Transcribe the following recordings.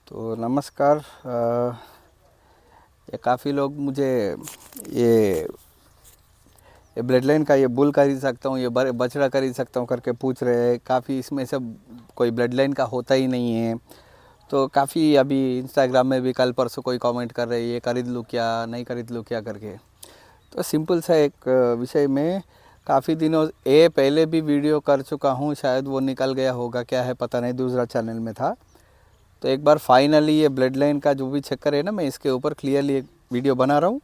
तो नमस्कार। ये काफ़ी लोग मुझे ये ये ब्लड लाइन का ये बुल खरीद सकता हूँ, ये बछड़ा खरीद सकता हूँ करके पूछ रहे हैं। काफ़ी इसमें सब कोई ब्लड लाइन का होता ही नहीं है। तो काफ़ी अभी इंस्टाग्राम में भी कल परसों कोई कमेंट कर रहे हैं ये खरीद लूँ क्या, नहीं खरीद लूँ क्या करके। तो सिंपल सा एक विषय में काफ़ी दिनों पहले भी वीडियो कर चुका हूँ, शायद वो निकल गया होगा, क्या है पता नहीं, दूसरा चैनल में था। तो एक बार फाइनली ये ब्लड लाइन का जो भी चक्कर है ना, मैं इसके ऊपर क्लियरली एक वीडियो बना रहा हूँ,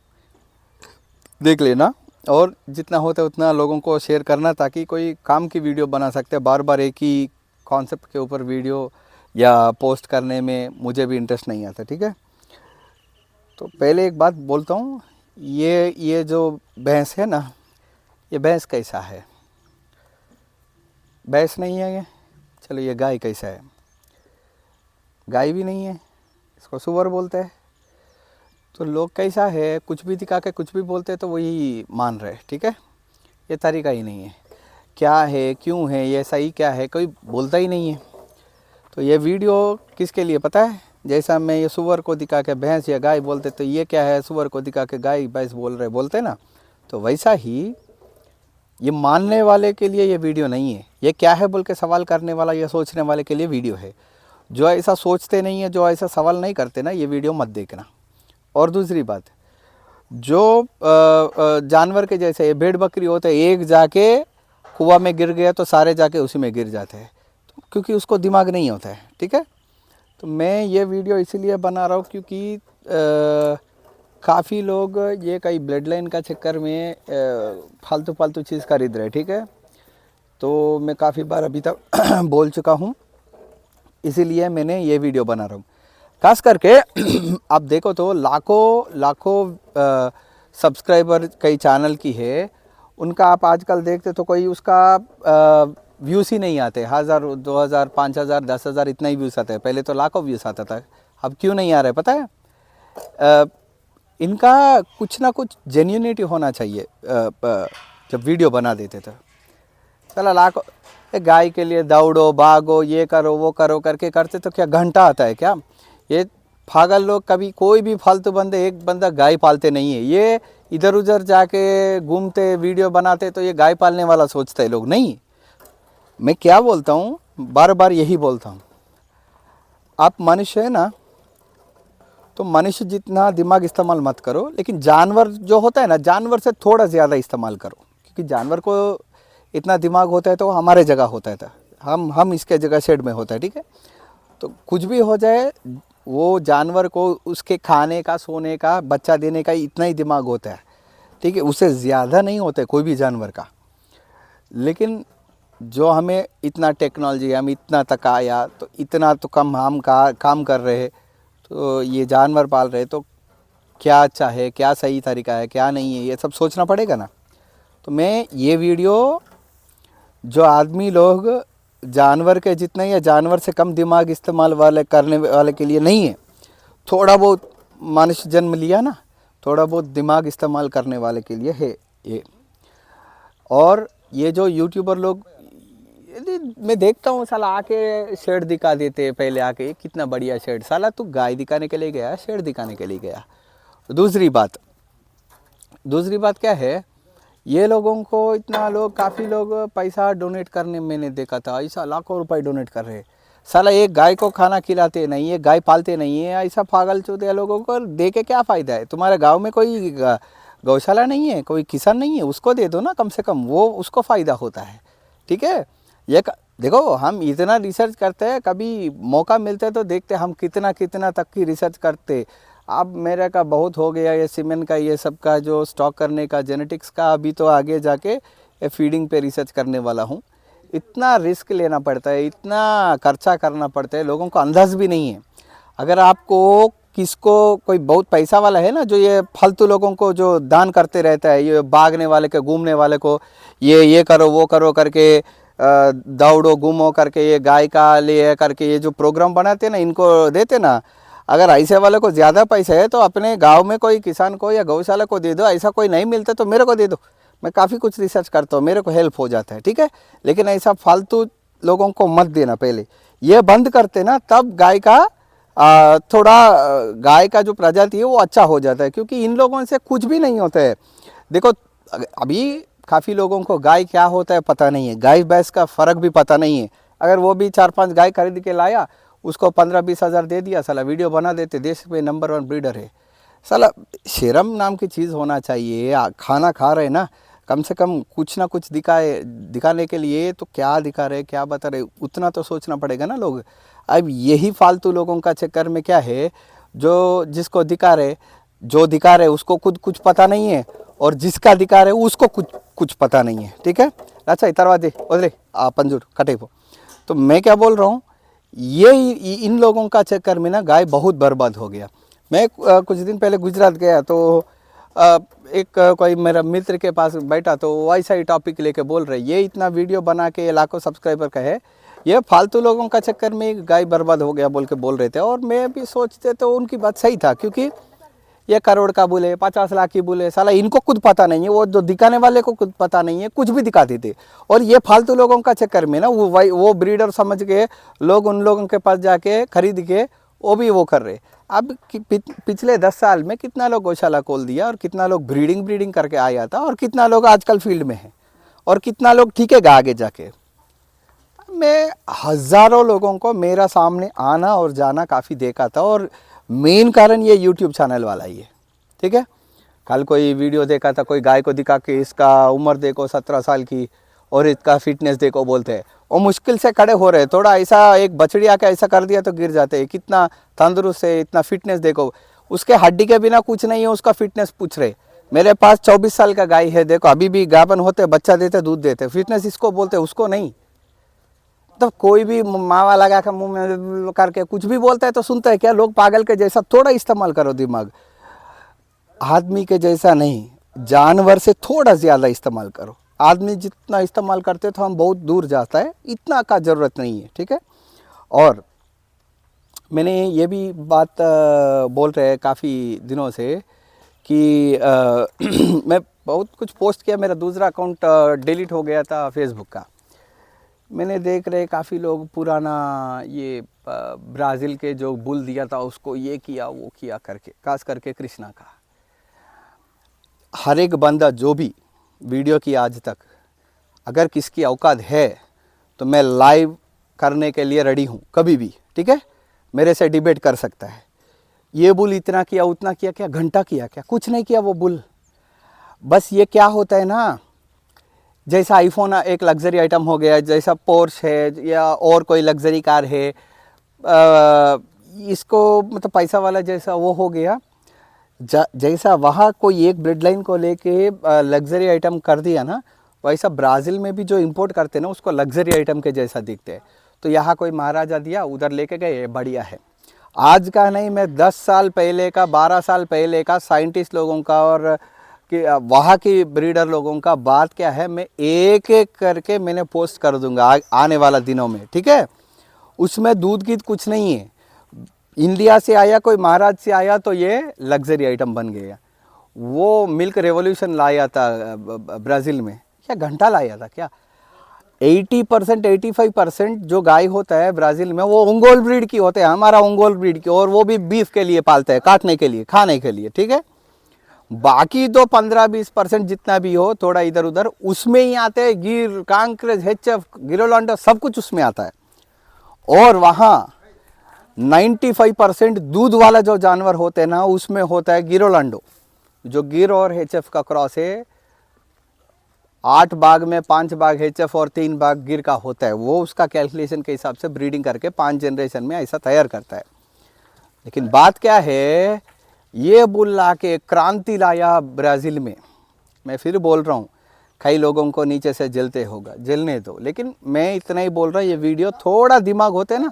देख लेना। और जितना होता है उतना लोगों को शेयर करना, ताकि कोई काम की वीडियो बना सकते हैं। बार बार एक ही कॉन्सेप्ट के ऊपर वीडियो या पोस्ट करने में मुझे भी इंटरेस्ट नहीं आता, ठीक है। तो पहले एक बात बोलता हूँ, ये जो भैंस है ना, ये भैंस कैसा है? भैंस नहीं है ये। चलो ये गाय कैसा है? गाय भी नहीं है, इसको सुअर बोलते हैं। तो लोग कैसा है, कुछ भी दिखा के कुछ भी बोलते हैं तो वही मान रहे, ठीक है। ये तरीका ही नहीं है। क्या है, क्यों है, ये सही क्या है, कोई बोलता ही नहीं है। तो ये वीडियो किसके लिए पता है? जैसा मैं ये सुअर को दिखा के भैंस या गाय बोलते, तो ये क्या है, सुअर को दिखा के गाय भैंस बोलते ना, तो वैसा ही ये मानने वाले के लिए ये वीडियो नहीं है। ये क्या है बोल के सवाल करने वाला या सोचने वाले के लिए वीडियो है। जो ऐसा सोचते नहीं है, जो ऐसा सवाल नहीं करते ना, ये वीडियो मत देखना। और दूसरी बात, जो जानवर के जैसे भेड़ बकरी होते हैं, एक जाके कुआं में गिर गया तो सारे जाके उसी में गिर जाते हैं, तो क्योंकि उसको दिमाग नहीं होता है, ठीक है। तो मैं ये वीडियो इसीलिए बना रहा हूँ क्योंकि काफ़ी लोग ये कई ब्लड लाइन का चक्कर में फालतू चीज़ खरीद रहे, ठीक है। तो मैं काफ़ी बार अभी तक बोल चुका हूँ, इसीलिए मैंने ये वीडियो बना रहा हूँ। खास करके आप देखो तो लाखों सब्सक्राइबर कई चैनल की है, उनका आप आजकल देखते तो कोई उसका व्यूज़ ही नहीं आते। 1000, 2000, 5000, 10,000 इतना ही व्यूज़ आता है। पहले तो लाखों व्यूज़ आता था, अब क्यों नहीं आ रहा है पता है? इनका कुछ ना कुछ जेन्युइनिटी होना चाहिए। जब वीडियो बना देते थे, चला लाखों गाय के लिए दौड़ो भागो, ये करो वो करो करके करते तो क्या घंटा आता है क्या? ये पागल लोग कभी कोई भी फालतू बंदे, एक बंदा गाय पालते नहीं है। ये इधर उधर जाके घूमते वीडियो बनाते तो ये गाय पालने वाला सोचते हैं लोग। नहीं, मैं क्या बोलता हूँ, बार बार यही बोलता हूँ, आप मनुष्य है ना, तो मनुष्य जितना दिमाग इस्तेमाल मत करो, लेकिन जानवर जो होता है ना, जानवर से थोड़ा ज़्यादा इस्तेमाल करो। क्योंकि जानवर को इतना दिमाग होता है तो हमारे जगह होता है, हम इसके जगह शेड में होता है, ठीक है। तो कुछ भी हो जाए, वो जानवर को उसके खाने का, सोने का, बच्चा देने का इतना ही दिमाग होता है, ठीक है। उससे ज़्यादा नहीं होता है कोई भी जानवर का। लेकिन जो हमें इतना टेक्नोलॉजी, हम इतना तक आया, तो इतना तो कम हम काम कर रहे हैं, तो ये जानवर पाल रहे, तो क्या अच्छा है, क्या सही तरीका है, क्या नहीं है, ये सब सोचना पड़ेगा ना। तो मैं ये वीडियो, जो आदमी लोग जानवर के जितने या जानवर से कम दिमाग इस्तेमाल वाले करने वाले के लिए नहीं है, थोड़ा बहुत मनुष्य जन्म लिया ना, थोड़ा बहुत दिमाग इस्तेमाल करने वाले के लिए है ये। और ये जो यूट्यूबर लोग, मैं देखता हूँ साला आके शेड दिखा देते, पहले आके कितना बढ़िया शेड, साला तू गाय दिखाने के लिए गया, शेड दिखाने के लिए गया। दूसरी बात क्या है, ये लोगों को इतना लोग, काफ़ी लोग पैसा डोनेट करने, मैंने देखा था ऐसा लाखों रुपए डोनेट कर रहे हैं। साला एक गाय को खाना खिलाते नहीं है, गाय पालते नहीं है, ऐसा पागल चौधरी लोगों को दे के क्या फ़ायदा है? तुम्हारे गांव में कोई गौशाला नहीं है, कोई किसान नहीं है, उसको दे दो ना, कम से कम वो उसको फ़ायदा होता है, ठीक है। देखो, हम इतना रिसर्च करते हैं, कभी मौका मिलता है तो देखते हम कितना तक की रिसर्च करते। अब मेरे का बहुत हो गया ये सीमेंट का, ये सब का जो स्टॉक करने का, जेनेटिक्स का, अभी तो आगे जाके ये फीडिंग पे रिसर्च करने वाला हूँ। इतना रिस्क लेना पड़ता है, इतना खर्चा करना पड़ता है, लोगों को अंदाज भी नहीं है। अगर आपको किसको कोई बहुत पैसा वाला है ना, जो ये फालतू लोगों को जो दान करते रहता है, ये भागने वाले के, घूमने वाले को, ये करो वो करो करके, दौड़ो घूमो करके, ये गाय का लिए करके, ये जो प्रोग्राम बनाते हैं ना, इनको देते ना। अगर ऐसे वाले को ज़्यादा पैसे है तो अपने गांव में कोई किसान को या गौशाला को दे दो। ऐसा कोई नहीं मिलता तो मेरे को दे दो, मैं काफ़ी कुछ रिसर्च करता हूँ, मेरे को हेल्प हो जाता है, ठीक है। लेकिन ऐसा फालतू लोगों को मत देना। पहले ये बंद करते ना, तब गाय का थोड़ा गाय का जो प्रजाति है वो अच्छा हो जाता है, क्योंकि इन लोगों से कुछ भी नहीं होता है। देखो अभी काफ़ी लोगों को गाय क्या होता है पता नहीं है, गाय भैंस का फ़र्क भी पता नहीं है। अगर वो भी 4-5 गाय खरीद के लाया, उसको 15-20 हज़ार दे दिया, साला वीडियो बना देते, देश में नंबर 1 ब्रीडर है। साला शर्म नाम की चीज़ होना चाहिए। खाना खा रहे ना, कम से कम कुछ ना कुछ दिखाने के लिए तो क्या दिखा रहे, क्या बता रहे, उतना तो सोचना पड़ेगा ना लोग। अब यही फालतू लोगों का चक्कर में क्या है, जो जिसको दिखा रहे उसको खुद कुछ पता नहीं है, और जिसका दिखा रहे उसको कुछ पता नहीं है। ठीक है, अच्छा इतरवा दे ओदरे पंजूर कटे को। तो मैं क्या बोल रहा हूँ, ये इन लोगों का चक्कर में ना गाय बहुत बर्बाद हो गया। मैं कुछ दिन पहले गुजरात गया तो कोई मेरा मित्र के पास बैठा, तो वैसा ही टॉपिक लेके बोल रहे, ये इतना वीडियो बना के लाखों सब्सक्राइबर का है, ये फालतू लोगों का चक्कर में गाय बर्बाद हो गया बोल के बोल रहे थे। और मैं भी सोचते तो उनकी बात सही था, क्योंकि ये करोड़ का बोले, 50 लाख की बोले, साला इनको खुद पता नहीं है, वो जो दिखाने वाले को खुद पता नहीं है, कुछ भी दिखाते थे। और ये फालतू लोगों का चक्कर में ना वो ब्रीडर समझ के लोग उन लोगों के पास जाके खरीद के वो भी वो कर रहे। अब पिछले 10 साल में कितना लोग गौशाला खोल दिया, और कितना लोग ब्रीडिंग करके आया था, और कितना लोग आजकल फील्ड में है, और कितना लोग ठीकेगा आगे जाके। मैं हज़ारों लोगों को मेरा सामने आना और जाना काफ़ी देखा था, और मेन कारण ये यूट्यूब चैनल वाला ही है। ठीक है, कल कोई वीडियो देखा था, कोई गाय को दिखा के इसका उम्र देखो 17 साल की और इसका फिटनेस देखो बोलते हैं, और मुश्किल से खड़े हो रहे, थोड़ा ऐसा एक बछड़ी आके ऐसा कर दिया तो गिर जाते हैं, कितना तंदुरुस्त है, इतना फिटनेस देखो, उसके हड्डी के बिना कुछ नहीं है, उसका फिटनेस पूछ रहे। मेरे पास 24 साल का गाय है, देखो अभी भी गाभन होते, बच्चा देते, दूध देते, फिटनेस इसको बोलते, उसको नहीं। तो कोई भी मावा लगा कर मुंह में करके कुछ भी बोलता है तो सुनता है क्या? लोग पागल के जैसा थोड़ा इस्तेमाल करो दिमाग, आदमी के जैसा नहीं, जानवर से थोड़ा ज़्यादा इस्तेमाल करो। आदमी जितना इस्तेमाल करते तो हम बहुत दूर जाता है, इतना का ज़रूरत नहीं है। ठीक है, और मैंने ये भी बात बोल रहे हैं काफ़ी दिनों से कि मैं बहुत कुछ पोस्ट किया, मेरा दूसरा अकाउंट डिलीट हो गया था फेसबुक का। मैंने देख रहे काफ़ी लोग पुराना ये ब्राज़ील के जो बुल दिया था उसको ये किया वो किया करके, खास करके कृष्णा का। हर एक बंदा जो भी वीडियो की आज तक, अगर किसकी औकात है तो मैं लाइव करने के लिए रेडी हूँ कभी भी। ठीक है, मेरे से डिबेट कर सकता है, ये बुल इतना किया उतना किया, क्या घंटा किया, क्या कुछ नहीं किया वो बुल। बस ये क्या होता है ना, जैसा आईफोन एक लग्जरी आइटम हो गया, जैसा पोर्श है या और कोई लग्जरी कार है, इसको मतलब पैसा वाला जैसा वो हो गया, जैसा वहाँ कोई एक ब्रेड लाइन को लेके लग्जरी आइटम कर दिया ना, वैसा ब्राज़ील में भी जो इंपोर्ट करते हैं ना उसको लग्जरी आइटम के जैसा दिखते हैं। तो यहाँ कोई महाराजा दिया, उधर लेके गए, बढ़िया है। आज का नहीं, मैं 10 साल पहले का, 12 साल पहले का साइंटिस्ट लोगों का और कि वहाँ की ब्रीडर लोगों का बात क्या है, मैं एक एक करके मैंने पोस्ट कर दूंगा आने वाला दिनों में। ठीक है, उसमें दूध की कुछ नहीं है। इंडिया से आया, कोई महाराज से आया तो ये लग्जरी आइटम बन गया। वो मिल्क रेवोल्यूशन लाया था ब्राज़ील में, क्या घंटा लाया था क्या? 80% 85% जो गाय होता है ब्राज़ील में वो ओंगोल ब्रीड की होते हैं, हमारा ओंगोल ब्रीड की, और वो भी बीफ के लिए पालते हैं, काटने के लिए, खाने के लिए। ठीक है, बाकी तो 15-20% जितना भी हो थोड़ा इधर उधर उसमें ही आते हैं, गिर, कांक्रेज, एचएफ, गिरोलांडो सब कुछ उसमें आता है। और वहाँ 95% दूध वाला जो जानवर होते हैं ना उसमें होता है गिरोलांडो, जो गिर और एचएफ का क्रॉस है। 8 बाग में 5 बाग एचएफ और 3 बाग गिर का होता है, वो उसका कैलकुलेशन के हिसाब से ब्रीडिंग करके 5 जनरेशन में ऐसा तैयार करता है। लेकिन बात क्या है, ये बुल ला के क्रांति लाया ब्राज़ील में। मैं फिर बोल रहा हूँ, कई लोगों को नीचे से जलते होगा, जलने दो, लेकिन मैं इतना ही बोल रहा हूँ, ये वीडियो थोड़ा दिमाग होते ना,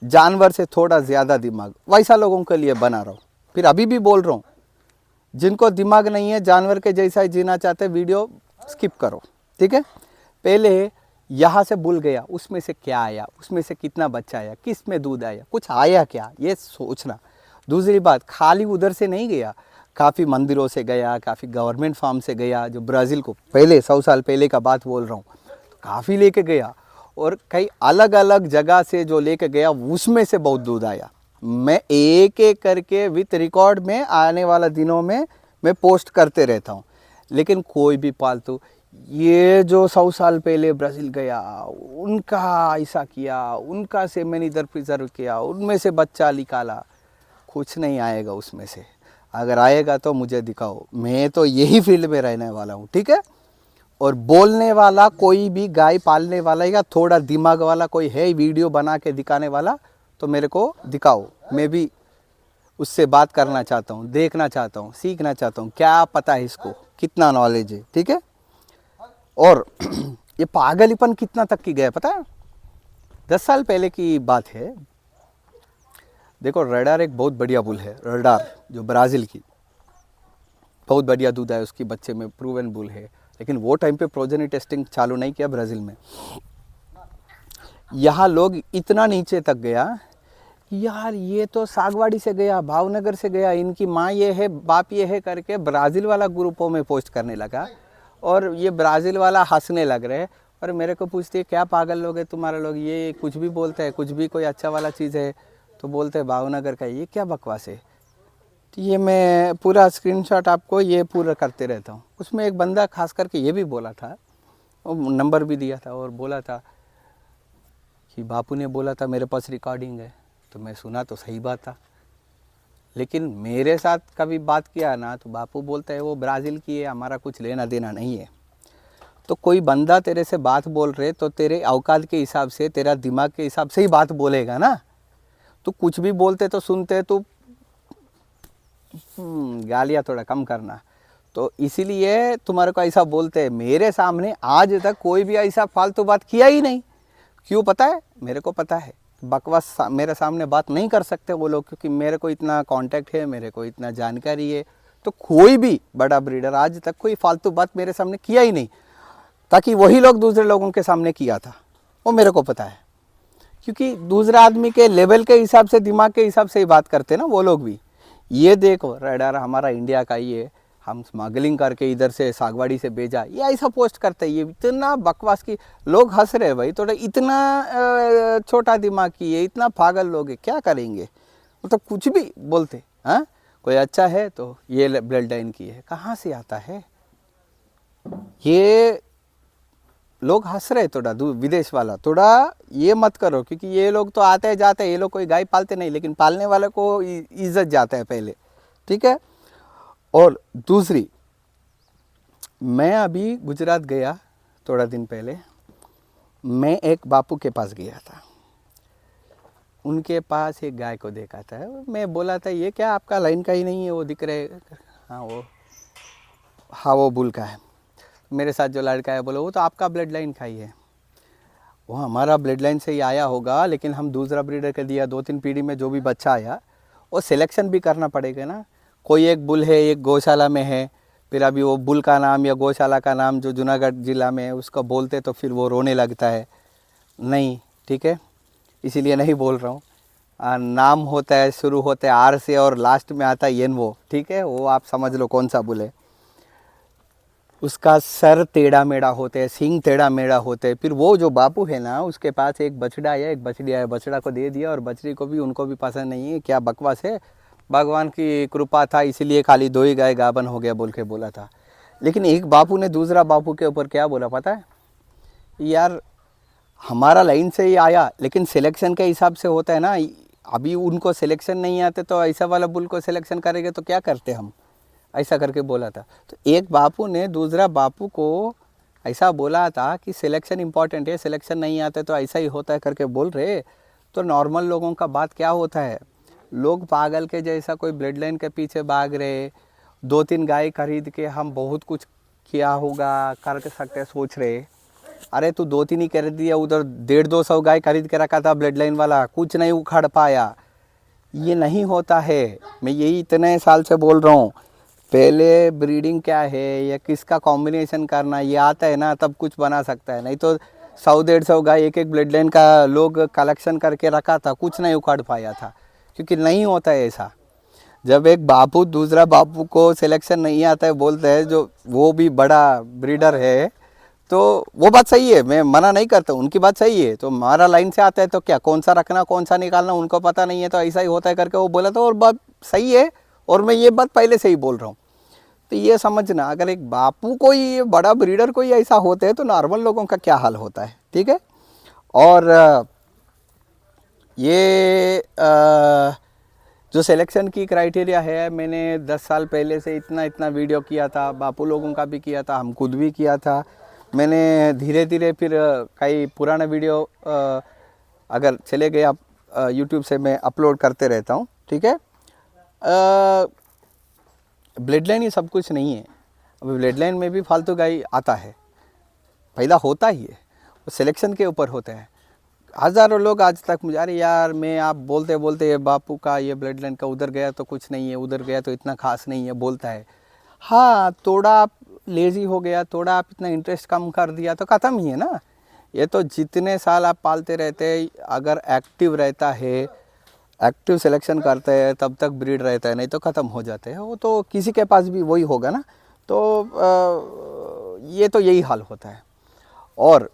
जानवर से थोड़ा ज़्यादा दिमाग, वैसा लोगों के लिए बना रहा हूँ। फिर अभी भी बोल रहा हूँ, जिनको दिमाग नहीं है, जानवर के जैसा ही जीना चाहते, वीडियो स्किप करो। ठीक है, पहले यहाँ से बुल गया, उसमें से क्या आया, उसमें से कितना बच्चा आया, किस में दूध आया, कुछ आया क्या, ये सोचना। दूसरी बात, खाली उधर से नहीं गया, काफ़ी मंदिरों से गया, काफ़ी गवर्नमेंट फार्म से गया, जो ब्राज़ील को पहले 100 साल पहले का बात बोल रहा हूँ, तो काफ़ी लेके गया। और कई अलग अलग जगह से जो लेके गया उसमें से बहुत दूध आया। मैं एक एक करके विथ रिकॉर्ड में आने वाला दिनों में मैं पोस्ट करते रहता हूँ। लेकिन कोई भी पालतू ये जो 100 साल पहले ब्राज़ील गया उनका ऐसा किया, उनका सेमेन इधर प्रिजर्व किया, उनमें से बच्चा निकाला, कुछ नहीं आएगा उसमें से। अगर आएगा तो मुझे दिखाओ, मैं तो यही फील्ड में रहने वाला हूँ, ठीक है। और बोलने वाला कोई भी गाय पालने वाला या थोड़ा दिमाग वाला कोई है वीडियो बना के दिखाने वाला तो मेरे को दिखाओ, मैं भी उससे बात करना चाहता हूँ, देखना चाहता हूँ, सीखना चाहता हूँ, क्या पता है इसको, कितना नॉलेज है, ठीक है। और ये पागलीपन कितना तक की गया पता है। 10 साल पहले की बात है। देखो रडार एक बहुत बढ़िया बुल है, रडार जो ब्राज़ील की बहुत बढ़िया दूध है उसकी, बच्चे में प्रूवन बुल है। लेकिन वो टाइम पे प्रोजेनी टेस्टिंग चालू नहीं किया ब्राज़ील में। यहाँ लोग इतना नीचे तक गया कि यार ये तो सागवाड़ी से गया, भावनगर से गया, इनकी माँ ये है, बाप ये है करके ब्राज़ील वाला ग्रुपों में पोस्ट करने लगा। और ये ब्राज़ील वाला हंसने लग रहे और मेरे को पूछती है क्या पागल लोग है तुम्हारे लोग, ये कुछ भी बोलते हैं, कुछ भी कोई अच्छा वाला चीज़ है तो बोलते हैं भावनगर का, ये क्या बकवास है। तो ये मैं पूरा स्क्रीनशॉट आपको ये पूरा करते रहता हूँ। उसमें एक बंदा खास करके ये भी बोला था, वो नंबर भी दिया था और बोला था कि बापू ने बोला था मेरे पास रिकॉर्डिंग है। तो मैं सुना तो सही बात था, लेकिन मेरे साथ कभी बात किया ना तो बापू बोलता है वो ब्राज़ील की है, हमारा कुछ लेना देना नहीं है। तो कोई बंदा तेरे से बात बोल रहे तो तेरे औकात के हिसाब से, तेरा दिमाग के हिसाब से ही बात बोलेगा ना। तो कुछ भी बोलते तो सुनते तो गालियाँ थोड़ा कम करना। तो इसीलिए तुम्हारे को ऐसा बोलते हैं। मेरे सामने आज तक कोई भी ऐसा फालतू बात किया ही नहीं। क्यों पता है? मेरे को पता है बकवास मेरे सामने बात नहीं कर सकते वो लोग, क्योंकि मेरे को इतना कांटेक्ट है, मेरे को इतना जानकारी है। तो कोई भी बड़ा ब्रीडर आज तक कोई फालतू बात मेरे सामने किया ही नहीं, ताकि वही लोग दूसरे लोगों के सामने किया था वो मेरे को पता है। क्योंकि दूसरा आदमी के लेवल के हिसाब से, दिमाग के हिसाब से ही बात करते ना वो लोग भी। ये देखो रडार हमारा इंडिया का ही है, हम स्मगलिंग करके इधर से सागवाड़ी से भेजा, ये ऐसा पोस्ट करते हैं। ये इतना बकवास की लोग हंस रहे भाई, थोड़ा इतना छोटा दिमाग की है, इतना पागल लोग है, क्या करेंगे मतलब कुछ भी बोलते। हाँ कोई अच्छा है तो ये ब्लड लाइन की है, कहाँ से आता है ये। लोग हंस रहे थोड़ा विदेश वाला, थोड़ा ये मत करो, क्योंकि ये लोग तो आते हैं जाते हैं, ये लोग कोई गाय पालते नहीं, लेकिन पालने वाले को इज्जत जाता है पहले, ठीक है। और दूसरी, मैं अभी गुजरात गया थोड़ा दिन पहले, मैं एक बापू के पास गया था। उनके पास एक गाय को देखा था। मैं बोला था ये क्या आपका लाइन का ही नहीं है, वो दिख रहे। हाँ वो बुल का है। मेरे साथ जो लड़का है बोला वो तो आपका ब्लड लाइन का ही है। वो हमारा ब्लड लाइन से ही आया होगा, लेकिन हम दूसरा ब्रीडर के दिया, 2-3 पीढ़ी में जो भी बच्चा आया वो सिलेक्शन भी करना पड़ेगा ना। कोई एक बुल है, एक गौशाला में है, फिर अभी वो बुल का नाम या गौशाला का नाम जो जूनागढ़ ज़िला में है उसका बोलते तो फिर वो रोने लगता है। नहीं, ठीक है, इसीलिए नहीं बोल रहा हूँ। नाम होता है, शुरू होता है आर से और लास्ट में आता है एन, वो ठीक है, वो आप समझ लो कौन सा बुल है। उसका सर टेढ़ा मेढ़ा होते हैं, सींग टेढ़ा मेढ़ा होते हैं। फिर वो जो बापू है ना, उसके पास एक बछड़ा आया, एक बछड़ी आया, बछड़ा को दे दिया और बछड़ी को भी उनको भी पसंद नहीं है। क्या बकवास है, भगवान की कृपा था इसीलिए खाली 2 ही गाय गाभन हो गया बोल के बोला था। लेकिन एक बापू ने दूसरा बापू के ऊपर क्या बोला पता है? यार हमारा लाइन से ही आया, लेकिन सिलेक्शन के हिसाब से होता है ना। अभी उनको सिलेक्शन नहीं आते तो ऐसा वाला बुल को सिलेक्शन करेंगे तो क्या करते हम, ऐसा करके बोला था। तो एक बापू ने दूसरा बापू को ऐसा बोला था कि सिलेक्शन इम्पॉर्टेंट है, सिलेक्शन नहीं आते तो ऐसा ही होता है करके बोल रहे। तो नॉर्मल लोगों का बात क्या होता है, लोग पागल के जैसा कोई ब्लड लाइन के पीछे भाग रहे। 2-3 गाय खरीद के हम बहुत कुछ किया होगा, कर सकते सोच रहे। अरे तू 2-3 ही खरीद दिया, उधर 150-200 गाय खरीद के रखा था ब्लड लाइन वाला, कुछ नहीं उखाड़ पाया। ये नहीं होता है। मैं यही इतने साल से बोल रहा हूँ। पहले ब्रीडिंग क्या है या किसका कॉम्बिनेशन करना ये आता है ना, तब कुछ बना सकता है। नहीं तो 100-150 गाय एक ब्लड लाइन का लोग कलेक्शन करके रखा था, कुछ नहीं उखाड़ पाया था, क्योंकि नहीं होता है ऐसा। जब एक बापू दूसरा बापू को सिलेक्शन नहीं आता है बोलते हैं, जो वो भी बड़ा ब्रीडर है, तो वो बात सही है, मैं मना नहीं करता, उनकी बात सही है। तो हमारा लाइन से आता है तो क्या, कौन सा रखना कौन सा निकालना उनको पता नहीं है, तो ऐसा ही होता है करके वो बोला था, और बात सही है। और मैं ये बात पहले से ही बोल रहा हूँ। तो ये समझना, अगर एक बापू कोई ये बड़ा ब्रीडर कोई ऐसा होता है तो नॉर्मल लोगों का क्या हाल होता है, ठीक है। और ये जो सिलेक्शन की क्राइटेरिया है, मैंने 10 साल पहले से इतना इतना वीडियो किया था, बापू लोगों का भी किया था, हम खुद भी किया था। मैंने धीरे धीरे फिर कई पुराना वीडियो अगर चले गए आप यूट्यूब से मैं अपलोड करते रहता हूँ, ठीक है। ब्लड लाइन ये सब कुछ नहीं है। अभी ब्लड लाइन में भी फालतू गाय आता है, पैदा होता ही है, वो सिलेक्शन के ऊपर होता है। हज़ारों लोग आज तक मुझे, अरे यार मैं आप बोलते बोलते ये बापू का ये ब्लड लाइन का उधर गया तो कुछ नहीं है, उधर गया तो इतना खास नहीं है बोलता है। हाँ, थोड़ा आप लेज़ी हो गया, थोड़ा आप इतना इंटरेस्ट कम कर दिया तो ख़त्म ही है ना। ये तो जितने साल आप पालते रहते, अगर एक्टिव रहता है, एक्टिव सिलेक्शन करते हैं, तब तक ब्रीड रहता है, नहीं तो ख़त्म हो जाते हैं। वो तो किसी के पास भी वही होगा ना। तो ये तो यही हाल होता है। और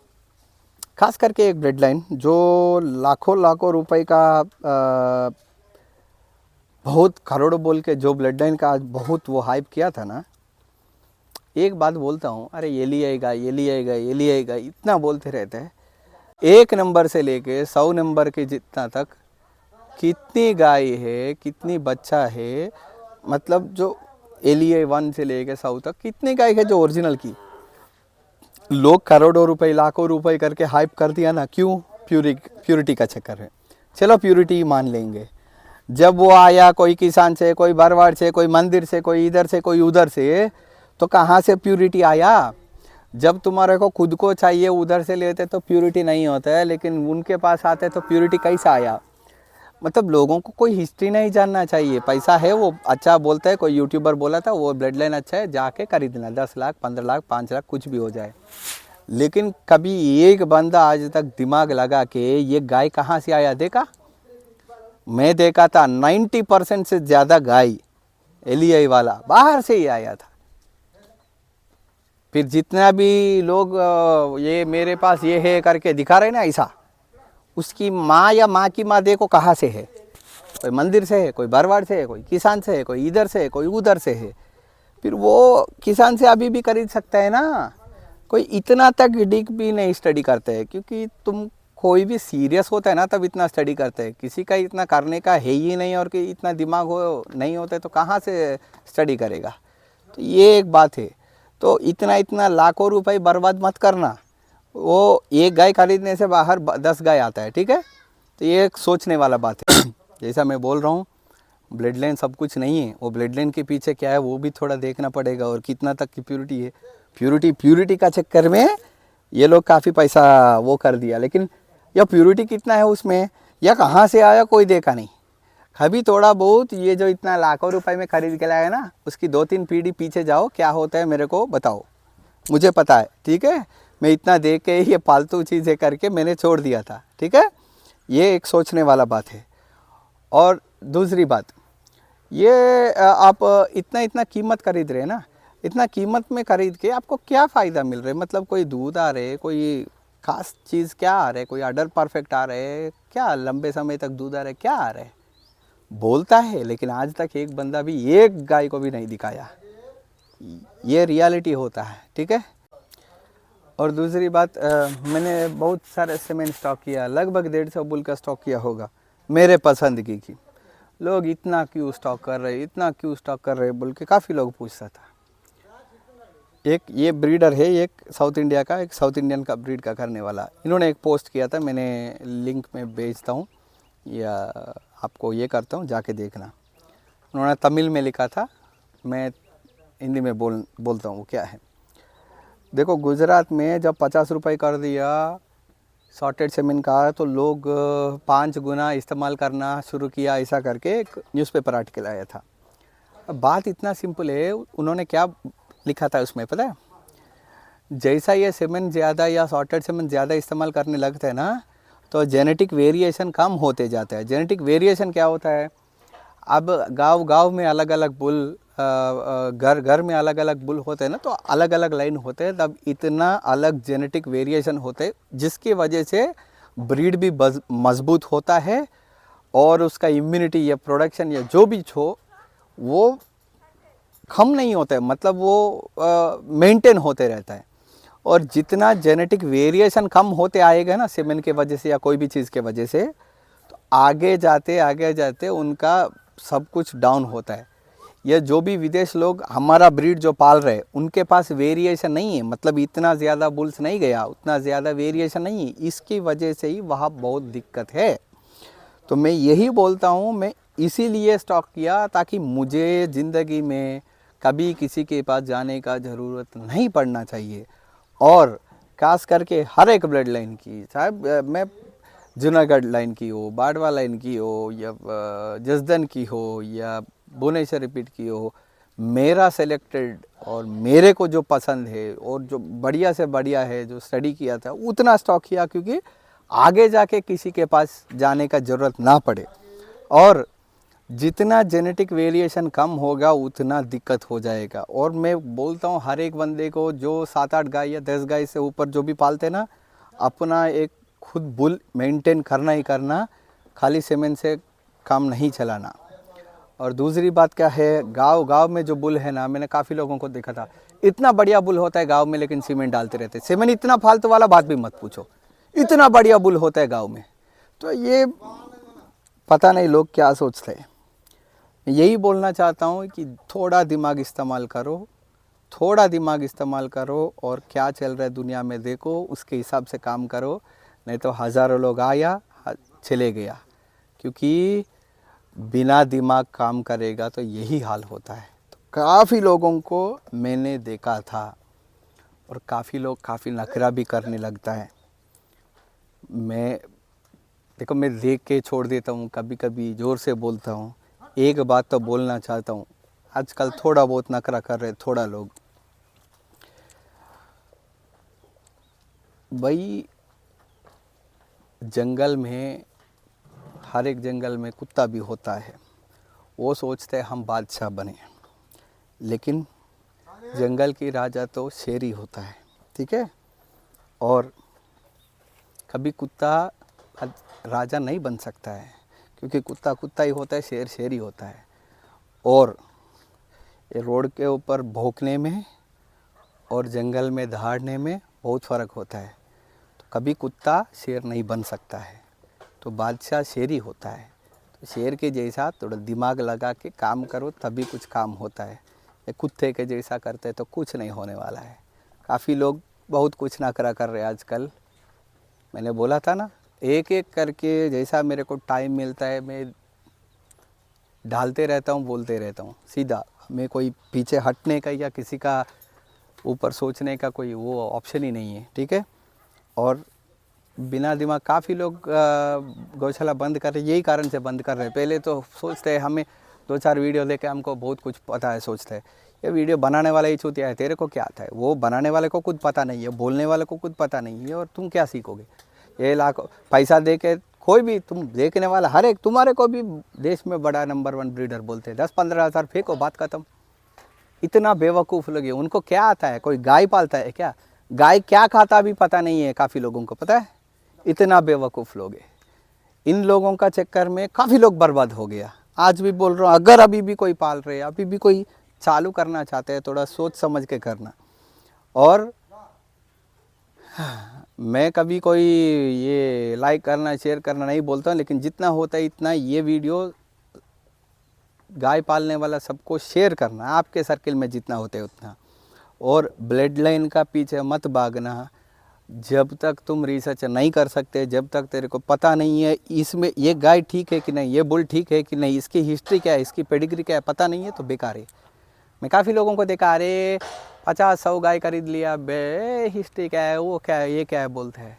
ख़ास करके एक ब्लड लाइन जो लाखों लाखों रुपए का बहुत करोड़ों बोल के जो ब्लड लाइन का आज बहुत वो हाइप किया था ना, एक बात बोलता हूँ, अरे ये ले आएगा, ये ले आएगा, ये ले आएगा, इतना बोलते रहते हैं। 1 नंबर से लेके 100 नंबर के जितना तक कितनी गाय है, कितनी बच्चा है, मतलब जो एलिए 1 से लेके 100 तक कितनी गाय है जो ओरिजिनल की लोग करोड़ों रुपए लाखों रुपए करके हाइप कर दिया ना। क्यों? प्यूरिटी का चक्कर है। चलो प्यूरिटी मान लेंगे। जब वो आया कोई किसान से, कोई बरवाड़ से, कोई मंदिर से, कोई इधर से, कोई उधर से, तो कहाँ से प्यूरिटी आया? जब तुम्हारे को खुद को चाहिए उधर से लेते तो प्यूरिटी नहीं होता है, लेकिन उनके पास आते तो प्यूरिटी कैसा आया? मतलब लोगों को कोई हिस्ट्री नहीं जानना चाहिए। पैसा है वो अच्छा बोलता है, कोई यूट्यूबर बोला था वो ब्लड लाइन अच्छा है, जाके खरीदना, 10 लाख 15 लाख 5 लाख कुछ भी हो जाए। लेकिन कभी एक बंदा आज तक दिमाग लगा के ये गाय कहाँ से आया देखा? मैं देखा था 90% से ज़्यादा गाय एलियाई वाला बाहर से ही आया था। फिर जितना भी लोग ये मेरे पास ये है करके दिखा रहे ना ऐसा, उसकी माँ या माँ की माँ देखो कहाँ से है। कोई मंदिर से है, कोई बरवाड़ से है, कोई किसान से है, कोई इधर से है, कोई उधर से है। फिर वो किसान से अभी भी खरीद सकता है ना। कोई इतना तक डीप भी नहीं स्टडी करते हैं, क्योंकि तुम कोई भी सीरियस होता है ना तब इतना स्टडी करते हैं। किसी का इतना करने का है ही नहीं, और कि इतना दिमाग हो नहीं होता है तो कहाँ से स्टडी करेगा। तो ये एक बात है। तो इतना इतना लाखों रुपए बर्बाद मत करना। वो एक गाय खरीदने से बाहर 10 गाय आता है, ठीक है। तो ये एक सोचने वाला बात है। जैसा मैं बोल रहा हूँ, ब्लड लाइन सब कुछ नहीं है। वो ब्लड लाइन के पीछे क्या है वो भी थोड़ा देखना पड़ेगा, और कितना तक की प्यूरिटी है। प्यूरिटी का चक्कर में ये लोग काफ़ी पैसा वो कर दिया, लेकिन यह प्यूरिटी कितना है उसमें या कहाँ से आया कोई देखा नहीं। कभी थोड़ा बहुत ये जो इतना लाखों रुपए में खरीद के लाया ना, उसकी 2-3 पीढ़ी पीछे जाओ, क्या होता है मेरे को बताओ, मुझे पता है, ठीक है। मैं इतना देख के ये फालतू चीज़ें करके मैंने छोड़ दिया था, ठीक है। ये एक सोचने वाला बात है। और दूसरी बात, ये आप इतना इतना कीमत खरीद रहे हैं ना, इतना कीमत में खरीद के आपको क्या फ़ायदा मिल रहा है? मतलब कोई दूध आ रहे, कोई खास चीज़ क्या आ रहा है, कोई अडर परफेक्ट आ रहे है क्या, लंबे समय तक दूध आ रहा है क्या आ रहा है? बोलता है, लेकिन आज तक एक बंदा भी एक गाय को भी नहीं दिखाया। ये रियलिटी होता है, ठीक है। और दूसरी बात, मैंने बहुत सारे सीमेंट स्टॉक किया, लगभग 150 बुल का स्टॉक किया होगा मेरे पसंदगी की। लोग इतना क्यों स्टॉक कर रहे, इतना क्यों स्टॉक कर रहे बोल के काफ़ी लोग पूछता था। एक ये ब्रीडर है, एक साउथ इंडिया का, एक साउथ इंडियन का ब्रीड का करने वाला, इन्होंने एक पोस्ट किया था, मैंने लिंक में भेजता हूँ या आपको ये करता हूँ, जाके देखना। उन्होंने तमिल में लिखा था, मैं हिंदी में बोलता हूँ वो क्या है। देखो, गुजरात में जब 50 रुपये कर दिया सॉर्टेड सीमेंट का, तो लोग 5 गुना इस्तेमाल करना शुरू किया, ऐसा करके एक न्यूज़पेपर आर्टिकल आया था। अब बात इतना सिंपल है, उन्होंने क्या लिखा था उसमें पता है? जैसा ये सीमेंट ज़्यादा या सॉर्टेड सीमेंट ज़्यादा इस्तेमाल करने लगते हैं ना, तो जेनेटिक वेरिएशन कम होते जाता है। जेनेटिक वेरिएशन क्या होता है? अब गांव में अलग अलग बुल घर घर में अलग अलग बुल होते हैं ना, तो अलग अलग लाइन होते हैं, तब इतना अलग जेनेटिक वेरिएशन होते हैं जिसकी वजह से ब्रीड भी मजबूत होता है और उसका इम्यूनिटी या प्रोडक्शन या जो भी हो वो कम नहीं होता है, मतलब वो मेंटेन होते रहता है। और जितना जेनेटिक वेरिएशन कम होते आएगा ना सीमेन के वजह से या कोई भी चीज़ के वजह से, तो आगे जाते उनका सब कुछ डाउन होता है। ये जो भी विदेश लोग हमारा ब्रीड जो पाल रहे हैं उनके पास वेरिएशन नहीं है, मतलब इतना ज़्यादा बुल्स नहीं गया, उतना ज़्यादा वेरिएशन नहीं है, इसकी वजह से ही वहाँ बहुत दिक्कत है। तो मैं यही बोलता हूँ, मैं इसीलिए स्टॉक किया ताकि मुझे ज़िंदगी में कभी किसी के पास जाने का ज़रूरत नहीं पड़ना चाहिए। और खास करके हर एक ब्लड लाइन की, चाहे मैं जूनागढ़ लाइन की हो, बाड़वा लाइन की हो, या जसदन की हो, या भुवनेश्वर रिपीट की हो, मेरा सेलेक्टेड और मेरे को जो पसंद है और जो बढ़िया से बढ़िया है जो स्टडी किया था उतना स्टॉक किया, क्योंकि आगे जाके किसी के पास जाने का ज़रूरत ना पड़े। और जितना जेनेटिक वेरिएशन कम होगा उतना दिक्कत हो जाएगा। और मैं बोलता हूँ हर एक बंदे को जो 7-8 गाय या 10 गाय से ऊपर जो भी पालते ना, अपना एक खुद बुल मेंटेन करना ही करना, खाली सीमेंट से काम नहीं चलाना। और दूसरी बात क्या है, गांव में जो बुल है ना, मैंने काफ़ी लोगों को देखा था, इतना बढ़िया बुल होता है गांव में लेकिन सीमेंट डालते रहते। सीमेंट इतना फालतू वाला बात भी मत पूछो, इतना बढ़िया बुल होता है गांव में। तो ये पता नहीं लोग क्या सोचते हैं। मैं यही बोलना चाहता हूँ कि थोड़ा दिमाग इस्तेमाल करो, थोड़ा दिमाग इस्तेमाल करो और क्या चल रहा है दुनिया में देखो, उसके हिसाब से काम करो, नहीं तो हज़ारों लोग आया चले गया। क्योंकि बिना दिमाग काम करेगा तो यही हाल होता है। तो काफ़ी लोगों को मैंने देखा था और काफ़ी लोग काफ़ी नखरा भी करने लगता है। मैं देख के छोड़ देता हूँ, कभी कभी ज़ोर से बोलता हूँ। एक बात तो बोलना चाहता हूँ, आजकल थोड़ा बहुत नखरा कर रहे थोड़ा लोग। भाई जंगल में, हर एक जंगल में कुत्ता भी होता है, वो सोचते हैं हम बादशाह बने, लेकिन जंगल की राजा तो शेर ही होता है, ठीक है। और कभी कुत्ता राजा नहीं बन सकता है, क्योंकि कुत्ता कुत्ता ही होता है, शेर शेर ही होता है। और ये रोड के ऊपर भौंकने में और जंगल में दहाड़ने में बहुत फ़र्क होता है। तो कभी कुत्ता शेर नहीं बन सकता है, तो बादशाह शेर ही होता है। तो शेर के जैसा थोड़ा दिमाग लगा के काम करो तभी कुछ काम होता है। ये कुत्ते के जैसा करते तो कुछ नहीं होने वाला है। काफ़ी लोग बहुत कुछ नखरा कर रहे हैं आजकल। मैंने बोला था ना, एक एक करके जैसा मेरे को टाइम मिलता है मैं डालते रहता हूँ, बोलते रहता हूँ सीधा। मैं कोई पीछे हटने का या किसी का ऊपर सोचने का कोई वो ऑप्शन ही नहीं है, ठीक है। और बिना दिमाग काफ़ी लोग गौशाला बंद कर रहे, यही कारण से बंद कर रहे हैं। पहले तो सोचते हैं हमें 2-4 वीडियो देके हमको बहुत कुछ पता है, सोचते हैं ये वीडियो बनाने वाला ही चूतिया है, तेरे को क्या आता है। वो बनाने वाले को कुछ पता नहीं है, बोलने वाले को कुछ पता नहीं है, और तुम क्या सीखोगे। ये लाखों पैसा दे के कोई भी तुम देखने वाला हर एक, तुम्हारे को भी देश में बड़ा नंबर 1 ब्रीडर बोलते हैं, 10-15 हज़ार फेंको, बात खत्म। इतना बेवकूफ़ लगे, उनको क्या आता है। कोई गाय पालता है क्या, गाय क्या खाता भी पता नहीं है, काफ़ी लोगों को पता है। इतना बेवकूफ़ लोग हैं। इन लोगों का चक्कर में काफ़ी लोग बर्बाद हो गया। आज भी बोल रहा हूँ, अगर अभी भी कोई पाल रहे, अभी भी कोई चालू करना चाहते हैं, थोड़ा सोच समझ के करना। और मैं कभी कोई ये लाइक करना शेयर करना नहीं बोलता, लेकिन जितना होता है इतना ये वीडियो गाय पालने वाला सबको शेयर करना, आपके सर्किल में जितना होता है उतना। और ब्लड लाइन का पीछे मत भागना। जब तक तुम रिसर्च नहीं कर सकते, जब तक तेरे को पता नहीं है इसमें ये गाय ठीक है कि नहीं, ये बुल ठीक है कि नहीं, इसकी हिस्ट्री क्या है, इसकी पेडिग्री क्या है, पता नहीं है तो बेकार है। मैं काफ़ी लोगों को देखा, अरे 50-100 गाय खरीद लिया बे, हिस्ट्री क्या है, वो क्या है, ये क्या है बोलते हैं।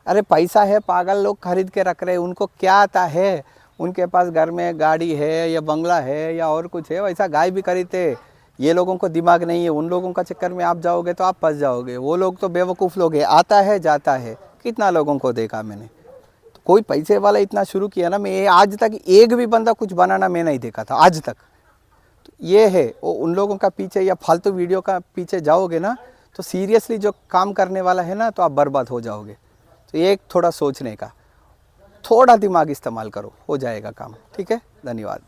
अरे पैसा है, पागल लोग खरीद के रख रहे हैं, उनको क्या आता है। उनके पास घर में गाड़ी है या बंगला है या और कुछ है, वैसा गाय भी खरीदते। ये लोगों को दिमाग नहीं है, उन लोगों का चक्कर में आप जाओगे तो आप फंस जाओगे। वो लोग तो बेवकूफ़ लोग हैं, आता है जाता है। कितना लोगों को देखा मैंने। तो कोई पैसे वाला इतना शुरू किया ना, मैं आज तक एक भी बंदा कुछ बनाना मैं नहीं देखा था आज तक। तो ये है, वो उन लोगों का पीछे या फालतू वीडियो का पीछे जाओगे ना तो सीरियसली जो काम करने वाला है ना तो आप बर्बाद हो जाओगे। तो ये एक थोड़ा सोचने का, थोड़ा दिमाग इस्तेमाल करो, हो जाएगा काम। ठीक है, धन्यवाद।